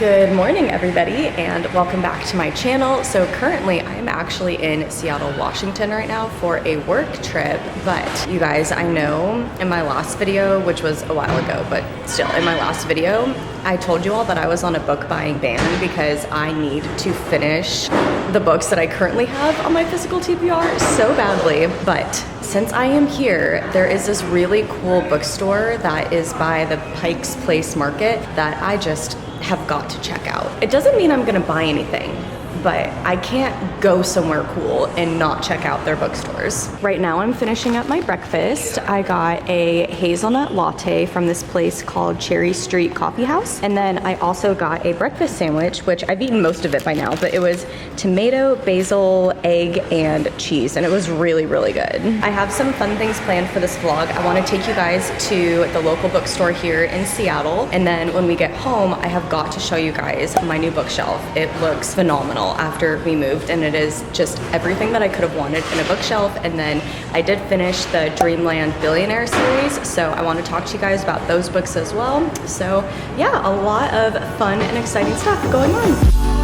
Good morning, everybody, and welcome back to my channel. So currently I'm actually in Seattle, Washington right now for a work trip, but you guys, I know in my last video, which was a while ago, but still in my last video, I told you all that I was on a book buying ban because I need to finish the books that I currently have on my physical TBR so badly. But since I am here, there is this really cool bookstore that is by the Pike's Place Market that I just have got to check out. It doesn't mean I'm gonna buy anything, but I can't go somewhere cool and not check out their bookstores. Right now I'm finishing up my breakfast. I got a hazelnut latte from this place called Cherry Street Coffee House. And then I also got a breakfast sandwich, which I've eaten most of it by now, but it was tomato, basil, egg, and cheese. And it was really, really good. I have some fun things planned for this vlog. I wanna take you guys to the local bookstore here in Seattle. And then when we get home, I have got to show you guys my new bookshelf. It looks phenomenal after we moved, and it is just everything that I could have wanted in a bookshelf. And then I did finish the Dreamland Billionaires series, so I want to talk to you guys about those books as well. So yeah, a lot of fun and exciting stuff going on.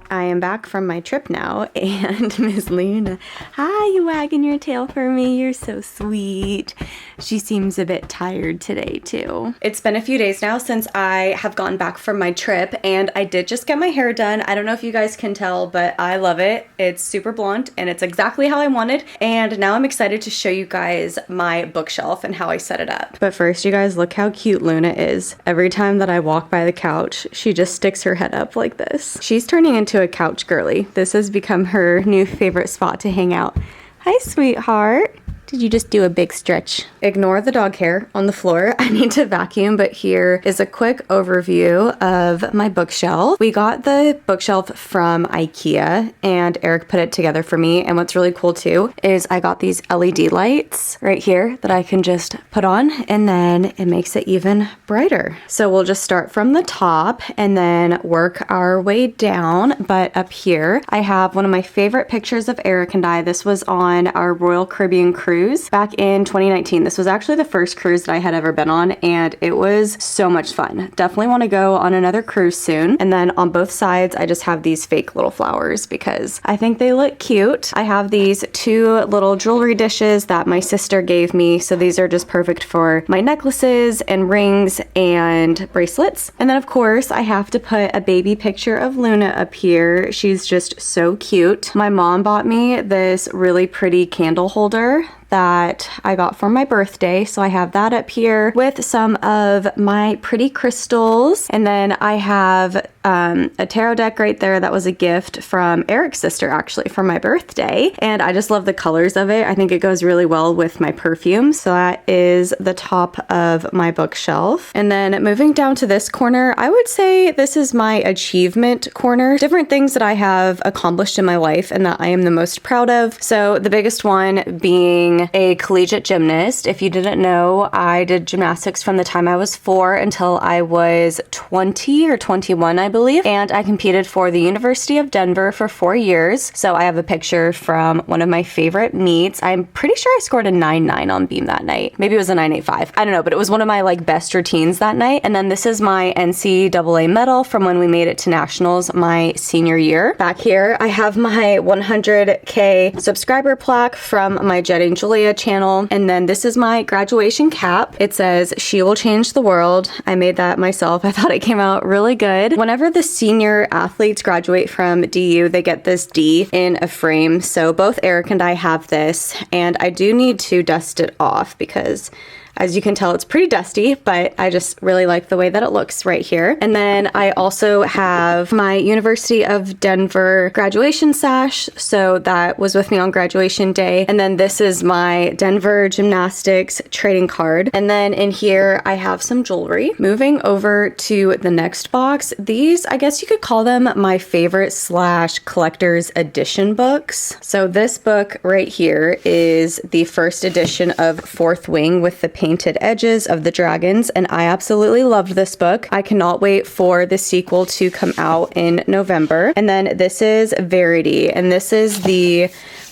I am back from my trip now, and Miss Luna, hi, you wagging your tail for me, you're so sweet. She seems a bit tired today too. It's been a few days now since I have gone back from my trip, and I did just get my hair done. I don't know if you guys can tell, but I love it. It's super blonde and it's exactly how I wanted, and now I'm excited to show you guys my bookshelf and how I set it up. But first, you guys, look how cute Luna is. Every time that I walk by the couch, she just sticks her head up like this. She's turning into a couch girly. This has become her new favorite spot to hang out. Hi, sweetheart. Did you just do a big stretch? Ignore the dog hair on the floor. I need to vacuum, but here is a quick overview of my bookshelf. We got the bookshelf from IKEA, and Eric put it together for me. And what's really cool too is I got these LED lights right here that I can just put on, and then it makes it even brighter. So we'll just start from the top and then work our way down. But up here, I have one of my favorite pictures of Eric and I. This was on our Royal Caribbean cruise back in 2019. This was actually the first cruise that I had ever been on, and it was so much fun. Definitely want to go on another cruise soon. And then on both sides, I just have these fake little flowers because I think they look cute. I have these two little jewelry dishes that my sister gave me. So these are just perfect for my necklaces and rings and bracelets. And then of course, I have to put a baby picture of Luna up here. She's just so cute. My mom bought me this really pretty candle holder that I got for my birthday. So I have that up here with some of my pretty crystals. And then I have a tarot deck right there that was a gift from Eric's sister, actually, for my birthday. And I just love the colors of it. I think it goes really well with my perfume. So that is the top of my bookshelf. And then moving down to this corner, I would say this is my achievement corner. Different things that I have accomplished in my life and that I am the most proud of. So the biggest one being a collegiate gymnast. If you didn't know, I did gymnastics from the time I was 4 until I was 20 or 21, I believe. And I competed for the University of Denver for 4 years. So I have a picture from one of my favorite meets. I'm pretty sure I scored a 9.9 on beam that night. Maybe it was a 9.85. I don't know, but it was one of my best routines that night. And then this is my NCAA medal from when we made it to nationals my senior year. Back here, I have my 100K subscriber plaque from my Jetting Julia channel. And then this is my graduation cap. It says, "She will change the world." I made that myself. I thought it came out really good. Whenever the senior athletes graduate from DU, they get this D in a frame. So both Eric and I have this, and I do need to dust it off because As you can tell, it's pretty dusty, but I just really like the way that it looks right here. And then I also have my University of Denver graduation sash. So that was with me on graduation day. And then this is my Denver gymnastics trading card. And then in here, I have some jewelry. Moving over to the next box, these, I guess you could call them my favorite / collector's edition books. So this book right here is the first edition of Fourth Wing with the painted edges of the dragons, and I absolutely loved this book. I cannot wait for the sequel to come out in November. And then this is Verity, and this is the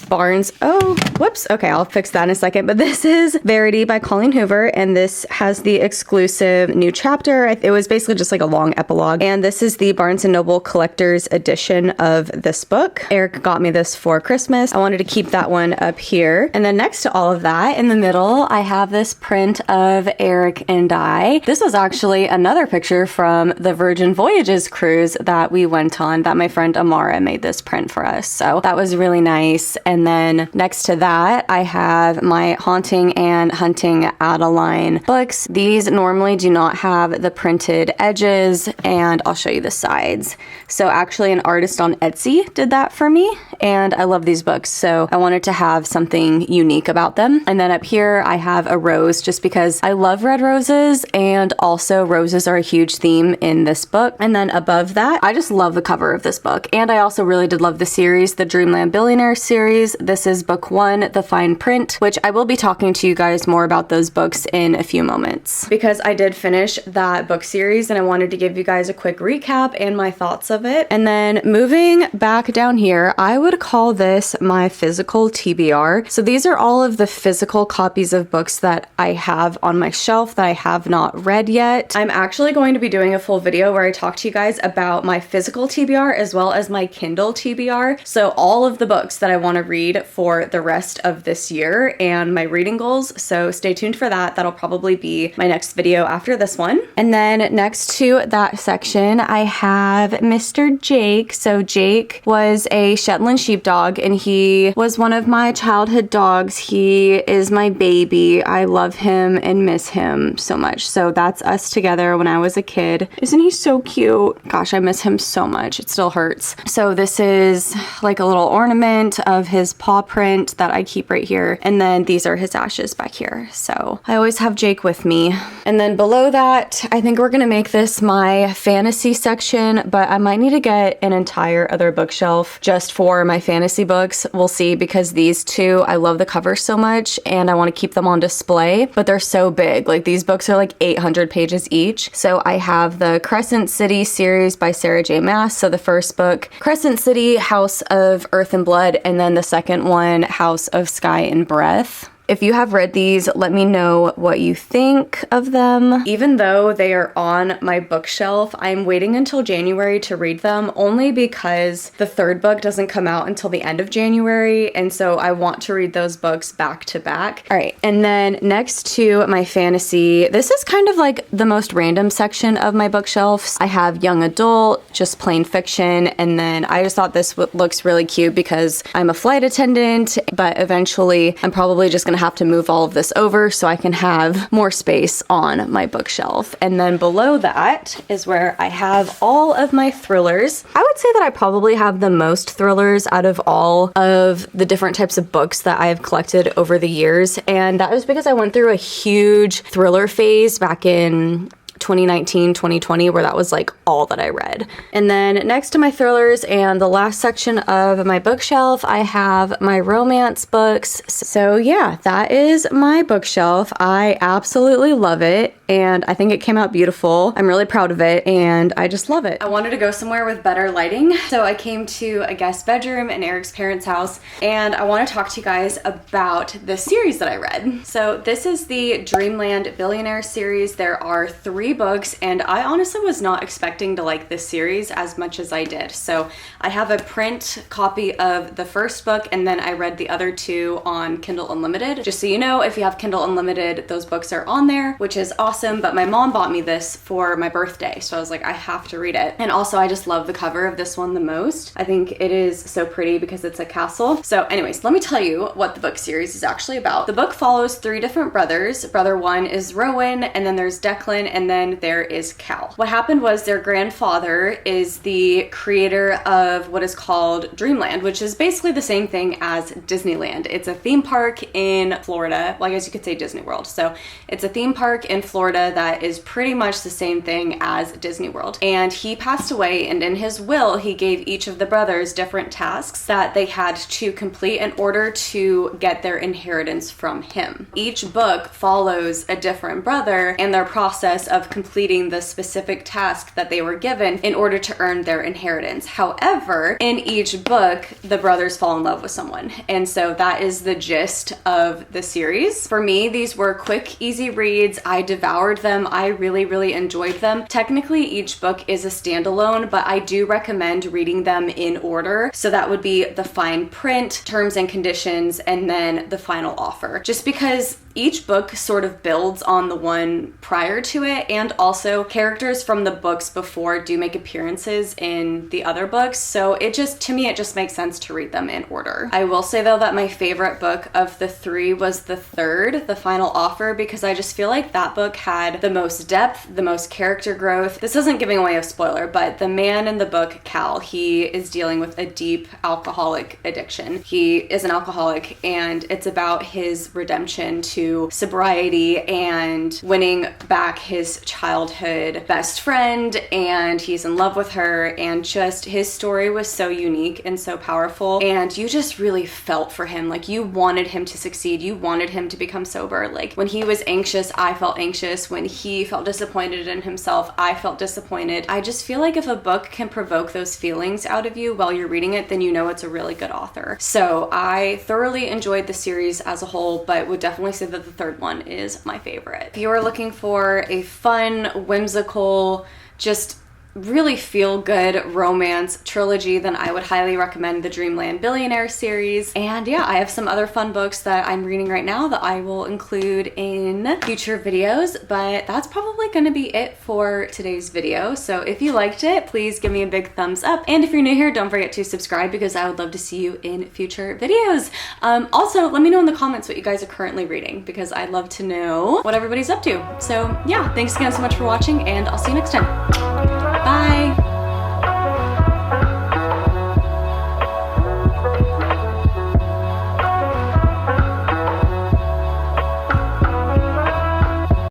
Barnes, oh, whoops, okay, I'll fix that in a second, but this is Verity by Colleen Hoover, and this has the exclusive new chapter. It was basically just like a long epilogue, and this is the Barnes & Noble collector's edition of this book. Eric got me this for Christmas. I wanted to keep that one up here. And then next to all of that, in the middle, I have this print of Eric and I. This was actually another picture from the Virgin Voyages cruise that we went on, that my friend Amara made this print for us. So that was really nice. And then next to that, I have my Haunting and Hunting Adeline books. These normally do not have the printed edges, and I'll show you the sides. So actually an artist on Etsy did that for me, and I love these books, so I wanted to have something unique about them. And then up here, I have a rose just because I love red roses, and also roses are a huge theme in this book. And then above that, I just love the cover of this book, and I also really did love the series, the Dreamland Billionaires series. This is book 1, The Fine Print, which I will be talking to you guys more about those books in a few moments, because I did finish that book series and I wanted to give you guys a quick recap and my thoughts of it. And then moving back down here, I would call this my physical TBR. So these are all of the physical copies of books that I have on my shelf that I have not read yet. I'm actually going to be doing a full video where I talk to you guys about my physical TBR as well as my Kindle TBR. So all of the books that I want to read for the rest of this year and my reading goals. So stay tuned for that. That'll probably be my next video after this one. And then next to that section, I have Mr. Jake. So Jake was a Shetland sheepdog, and he was one of my childhood dogs. He is my baby. I love him and miss him so much. So that's us together when I was a kid. Isn't he so cute? Gosh, I miss him so much. It still hurts. So this is like a little ornament of his paw print that I keep right here. And then these are his ashes back here. So I always have Jake with me. And then below that, I think we're gonna make this my fantasy section, but I might need to get an entire other bookshelf just for my fantasy books. We'll see, because these two, I love the cover so much and I want to keep them on display, but they're so big. Like, these books are like 800 pages each. So I have the Crescent City series by Sarah J. Maas. So the first book, Crescent City, House of Earth and Blood, and then the second one, House of Sky and Breath. If you have read these, let me know what you think of them. Even though they are on my bookshelf, I'm waiting until January to read them, only because the third book doesn't come out until the end of January, and so I want to read those books back to back. All right, and then next to my fantasy, this is kind of like the most random section of my bookshelves. I have young adult, just plain fiction, and then I just thought this looks really cute because I'm a flight attendant, but eventually I'm probably just gonna have to move all of this over so I can have more space on my bookshelf. And then below that is where I have all of my thrillers. I would say that I probably have the most thrillers out of all of the different types of books that I have collected over the years, and that was because I went through a huge thriller phase back in 2019, 2020, where that was like all that I read. And then next to my thrillers and the last section of my bookshelf, I have my romance books. So yeah, that is my bookshelf. I absolutely love it, and I think it came out beautiful. I'm really proud of it, and I just love it. I wanted to go somewhere with better lighting, so I came to a guest bedroom in Eric's parents' house, and I want to talk to you guys about the series that I read. So this is the Dreamland Billionaires series. There are 3 books, and I honestly was not expecting to like this series as much as I did. So I have a print copy of the first book, and then I read the other 2 on Kindle Unlimited. Just so you know, if you have Kindle Unlimited, those books are on there, which is awesome. awesome, but my mom bought me this for my birthday, so I was like, I have to read it. And also I just love the cover of this one the most. I think it is so pretty because it's a castle. So anyways, let me tell you what the book series is actually about. The book follows 3 different brothers. Brother 1 is Rowan, and then there's Declan, and then there is Cal. What happened was their grandfather is the creator of what is called Dreamland, which is basically the same thing as Disneyland. It's a theme park in Florida. Well, I guess you could say Disney World. So it's a theme park in Florida that is pretty much the same thing as Disney World. And he passed away, and in his will, he gave each of the brothers different tasks that they had to complete in order to get their inheritance from him. Each book follows a different brother and their process of completing the specific task that they were given in order to earn their inheritance. However, in each book, the brothers fall in love with someone. And so that is the gist of the series. For me, these were quick, easy reads. I devoured them. I really enjoyed them. Technically, each book is a standalone, but I do recommend reading them in order. So that would be the fine print, terms and conditions, and then the final offer. Just because each book sort of builds on the one prior to it, and also characters from the books before do make appearances in the other books, so to me it just makes sense to read them in order. I will say though that my favorite book of the 3 was the third, The Final Offer, because I just feel like that book had the most depth, the most character growth. This isn't giving away a spoiler, but the man in the book, Cal, he is dealing with a deep alcoholic addiction. He is an alcoholic, and it's about his redemption to sobriety and winning back his childhood best friend, and he's in love with her, and just his story was so unique and so powerful, and you just really felt for him. Like, you wanted him to succeed, you wanted him to become sober. Like, when he was anxious, I felt anxious. When he felt disappointed in himself, I felt disappointed. I just feel like if a book can provoke those feelings out of you while you're reading it, then you know it's a really good author. So I thoroughly enjoyed the series as a whole, but would definitely say that the third one is my favorite. If you are looking for a fun, whimsical, just really feel-good romance trilogy, then I would highly recommend the Dreamland Billionaires series. And yeah, I have some other fun books that I'm reading right now that I will include in future videos, but that's probably gonna be it for today's video. So if you liked it, please give me a big thumbs up. And if you're new here, don't forget to subscribe, because I would love to see you in future videos. Also, let me know in the comments what you guys are currently reading, because I'd love to know what everybody's up to. So yeah, thanks again so much for watching, and I'll see you next time.